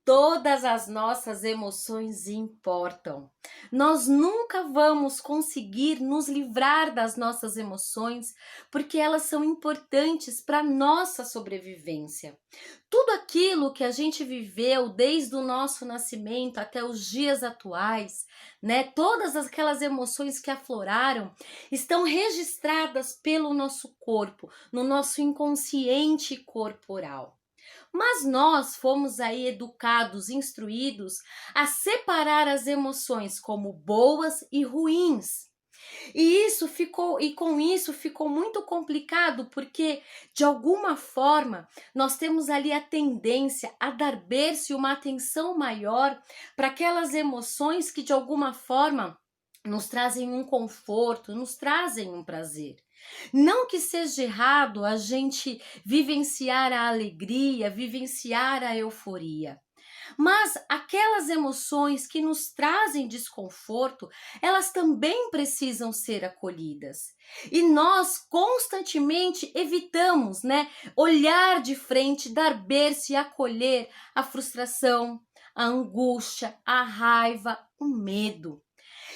Todas as nossas emoções importam. Nós nunca vamos conseguir nos livrar das nossas emoções, porque elas são importantes para a nossa sobrevivência. Tudo aquilo que a gente viveu desde o nosso nascimento até os dias atuais, né? Todas aquelas emoções que afloraram estão registradas pelo nosso corpo, no nosso inconsciente corporal. Mas nós fomos aí educados, instruídos a separar as emoções como boas e ruins. E com isso ficou muito complicado, porque de alguma forma nós temos ali a tendência a dar berço e uma atenção maior para aquelas emoções que de alguma forma nos trazem um conforto, nos trazem um prazer. Não que seja errado a gente vivenciar a alegria, vivenciar a euforia. Mas aquelas emoções que nos trazem desconforto, elas também precisam ser acolhidas. E nós constantemente evitamos, né, olhar de frente, dar berço e acolher a frustração, a angústia, a raiva, o medo.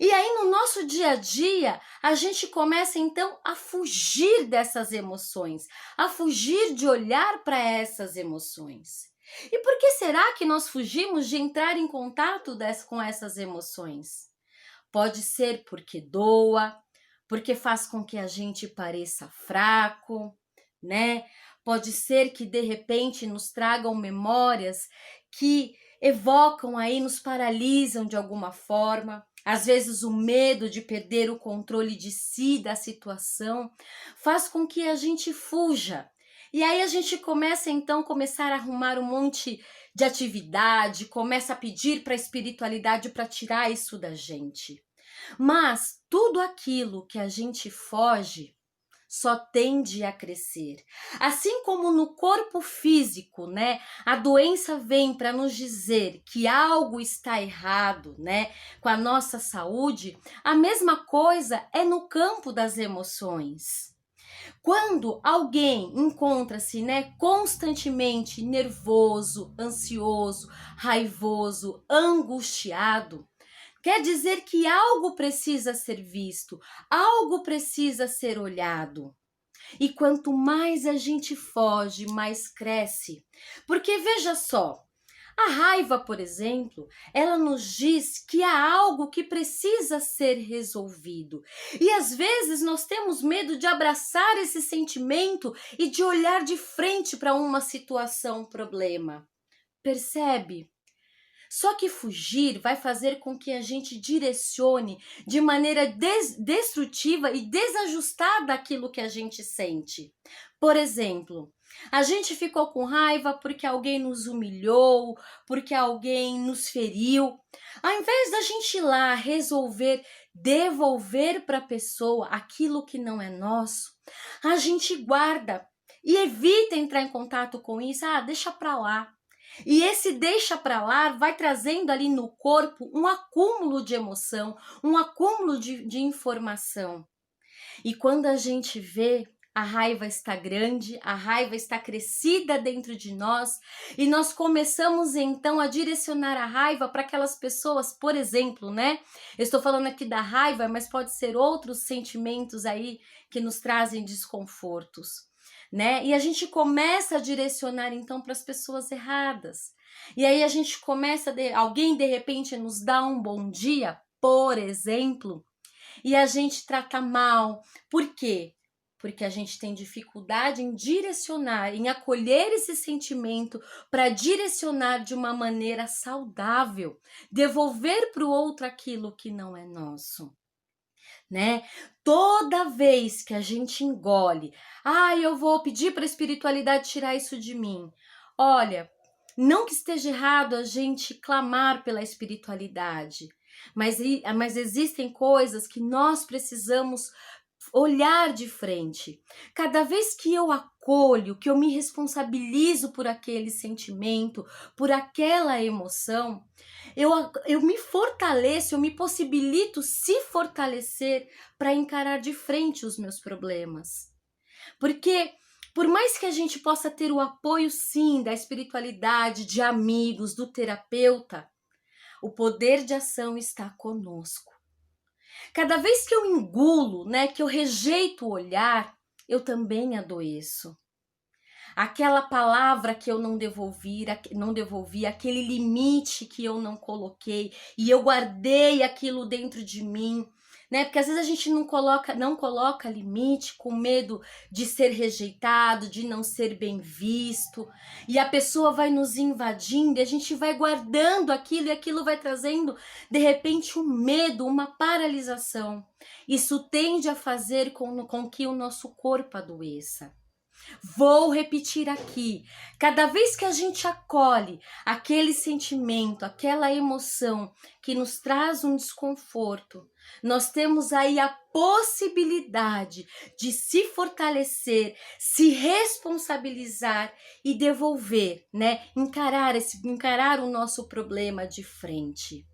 E aí, no nosso dia a dia, a gente começa então a fugir dessas emoções, a fugir de olhar para essas emoções. E por que será que nós fugimos de entrar em contato com essas emoções? Pode ser porque doa, porque faz com que a gente pareça fraco, né? Pode ser que de repente nos tragam memórias que evocam aí, nos paralisam de alguma forma. Às vezes o medo de perder o controle de si, da situação, faz com que a gente fuja. E aí a gente começa então a arrumar um monte de atividade, começa a pedir para a espiritualidade para tirar isso da gente. Mas tudo aquilo que a gente foge só tende a crescer. Assim como no corpo físico, né? A doença vem para nos dizer que algo está errado, né? Com a nossa saúde, a mesma coisa é no campo das emoções. Quando alguém encontra-se, né, constantemente nervoso, ansioso, raivoso, angustiado, quer dizer que algo precisa ser visto, algo precisa ser olhado. E quanto mais a gente foge, mais cresce. Porque veja só, a raiva, por exemplo, ela nos diz que há algo que precisa ser resolvido. E às vezes nós temos medo de abraçar esse sentimento e de olhar de frente para uma situação, um problema. Percebe? Só que fugir vai fazer com que a gente direcione de maneira destrutiva e desajustada aquilo que a gente sente. Por exemplo, a gente ficou com raiva porque alguém nos humilhou, porque alguém nos feriu. Ao invés da gente ir lá resolver devolver para a pessoa aquilo que não é nosso, a gente guarda e evita entrar em contato com isso. Ah, deixa para lá. E esse deixa para lá vai trazendo ali no corpo um acúmulo de emoção, um acúmulo de informação. E quando a gente vê, a raiva está grande, a raiva está crescida dentro de nós, e nós começamos então a direcionar a raiva para aquelas pessoas, por exemplo, né? Eu estou falando aqui da raiva, mas pode ser outros sentimentos aí que nos trazem desconfortos, né? E a gente começa a direcionar então para as pessoas erradas. E aí a gente começa, alguém de repente nos dá um bom dia, por exemplo, e a gente trata mal. Por quê? Porque a gente tem dificuldade em direcionar, em acolher esse sentimento para direcionar de uma maneira saudável, devolver para o outro aquilo que não é nosso, né? Toda vez que a gente engole, eu vou pedir para a espiritualidade tirar isso de mim. Olha, não que esteja errado a gente clamar pela espiritualidade, mas existem coisas que nós precisamos olhar de frente. Cada vez que eu acolho, que eu me responsabilizo por aquele sentimento, por aquela emoção, eu me fortaleço, eu me possibilito se fortalecer para encarar de frente os meus problemas. Porque Por mais que a gente possa ter o apoio, sim, da espiritualidade, de amigos, do terapeuta, o poder de ação está conosco. Cada vez que eu engulo, né, que eu rejeito o olhar, eu também adoeço. Aquela palavra que eu não devolvi, aquele limite que eu não coloquei e eu guardei aquilo dentro de mim, né? Porque às vezes a gente não coloca limite com medo de ser rejeitado, de não ser bem visto, e a pessoa vai nos invadindo e a gente vai guardando aquilo e aquilo vai trazendo de repente um medo, uma paralisação. Isso tende a fazer com que o nosso corpo adoeça. Vou repetir aqui. Cada vez que a gente acolhe aquele sentimento, aquela emoção que nos traz um desconforto, nós temos aí a possibilidade de se fortalecer, se responsabilizar e devolver, né? Encarar o nosso problema de frente.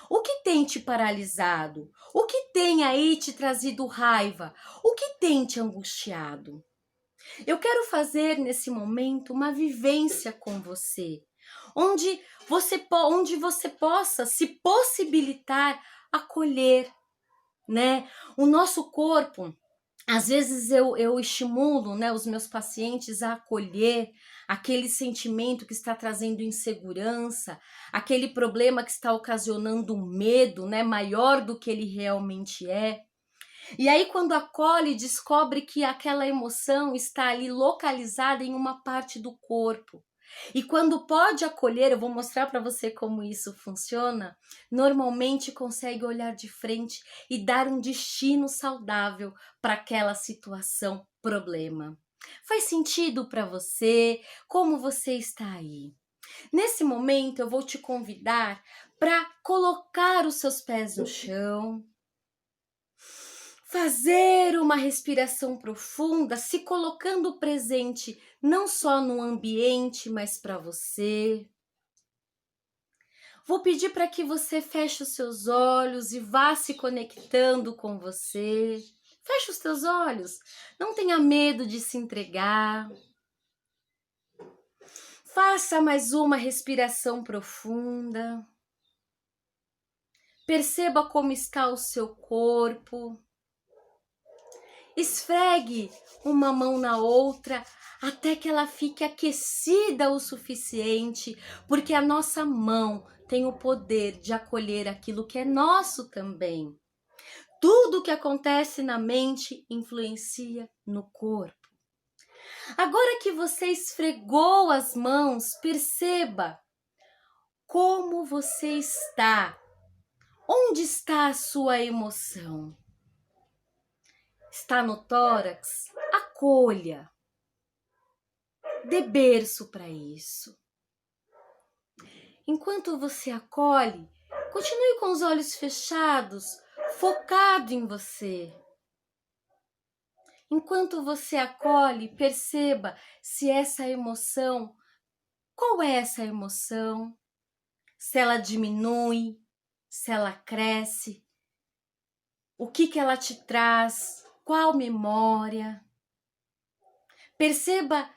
O que tem te paralisado? O que tem aí te trazido raiva? O que tem te angustiado? Eu quero fazer nesse momento uma vivência com você, onde você possa se possibilitar acolher, né? O nosso corpo, às vezes eu estimulo, né, os meus pacientes a acolher aquele sentimento que está trazendo insegurança, aquele problema que está ocasionando um medo, né, maior do que ele realmente é. E aí, quando acolhe, descobre que aquela emoção está ali localizada em uma parte do corpo. E quando pode acolher, eu vou mostrar para você como isso funciona, normalmente consegue olhar de frente e dar um destino saudável para aquela situação, problema. Faz sentido para você? Como você está aí? Nesse momento, eu vou te convidar para colocar os seus pés no chão, fazer uma respiração profunda, se colocando presente não só no ambiente, mas para você. Vou pedir para que você feche os seus olhos e vá se conectando com você. Feche os teus olhos, não tenha medo de se entregar. Faça mais uma respiração profunda. Perceba como está o seu corpo. Esfregue uma mão na outra até que ela fique aquecida o suficiente, porque a nossa mão tem o poder de acolher aquilo que é nosso também. Tudo que acontece na mente influencia no corpo. Agora que você esfregou as mãos, perceba como você está. Onde está a sua emoção? Está no tórax? Acolha. Dê berço para isso. Enquanto você acolhe, continue com os olhos fechados, focado em você. Enquanto você acolhe, perceba se essa emoção, qual é essa emoção? Se ela diminui, se ela cresce, o que ela te traz, qual memória? Perceba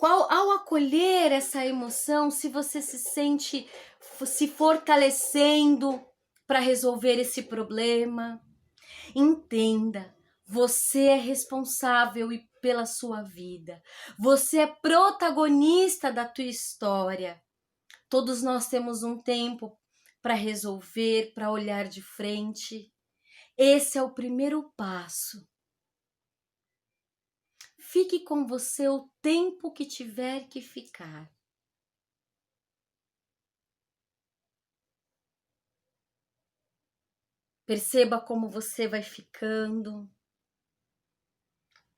ao acolher essa emoção, se você se sente se fortalecendo para resolver esse problema. Entenda, você é responsável pela sua vida. Você é protagonista da tua história. Todos nós temos um tempo para resolver, para olhar de frente. Esse é o primeiro passo. Fique com você o tempo que tiver que ficar. Perceba como você vai ficando.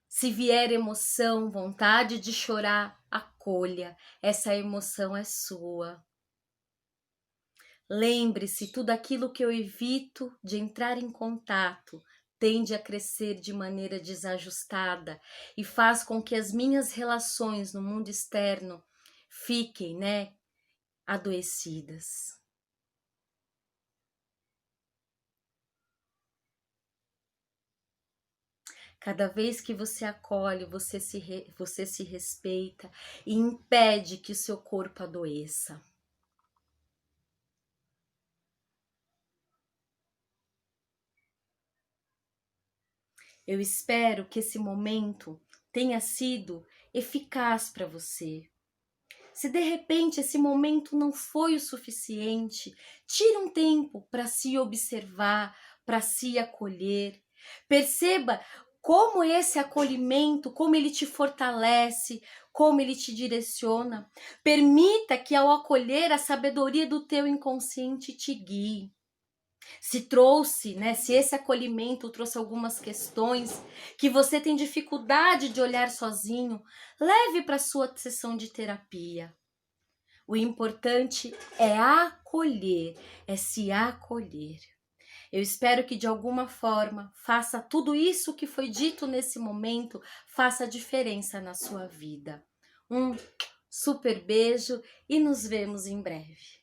Se vier emoção, vontade de chorar, acolha. Essa emoção é sua. Lembre-se, tudo aquilo que eu evito de entrar em contato tende a crescer de maneira desajustada e faz com que as minhas relações no mundo externo fiquem, né, adoecidas. Cada vez que você acolhe, você se respeita e impede que o seu corpo adoeça. Eu espero que esse momento tenha sido eficaz para você. Se de repente esse momento não foi o suficiente, tire um tempo para se observar, para se acolher. Perceba como esse acolhimento, como ele te fortalece, como ele te direciona. Permita que ao acolher a sabedoria do teu inconsciente te guie. Se trouxe, né, se esse acolhimento trouxe algumas questões que você tem dificuldade de olhar sozinho, leve para sua sessão de terapia. O importante é acolher, é se acolher. Eu espero que de alguma forma faça tudo isso que foi dito nesse momento, faça diferença na sua vida. Um super beijo e nos vemos em breve.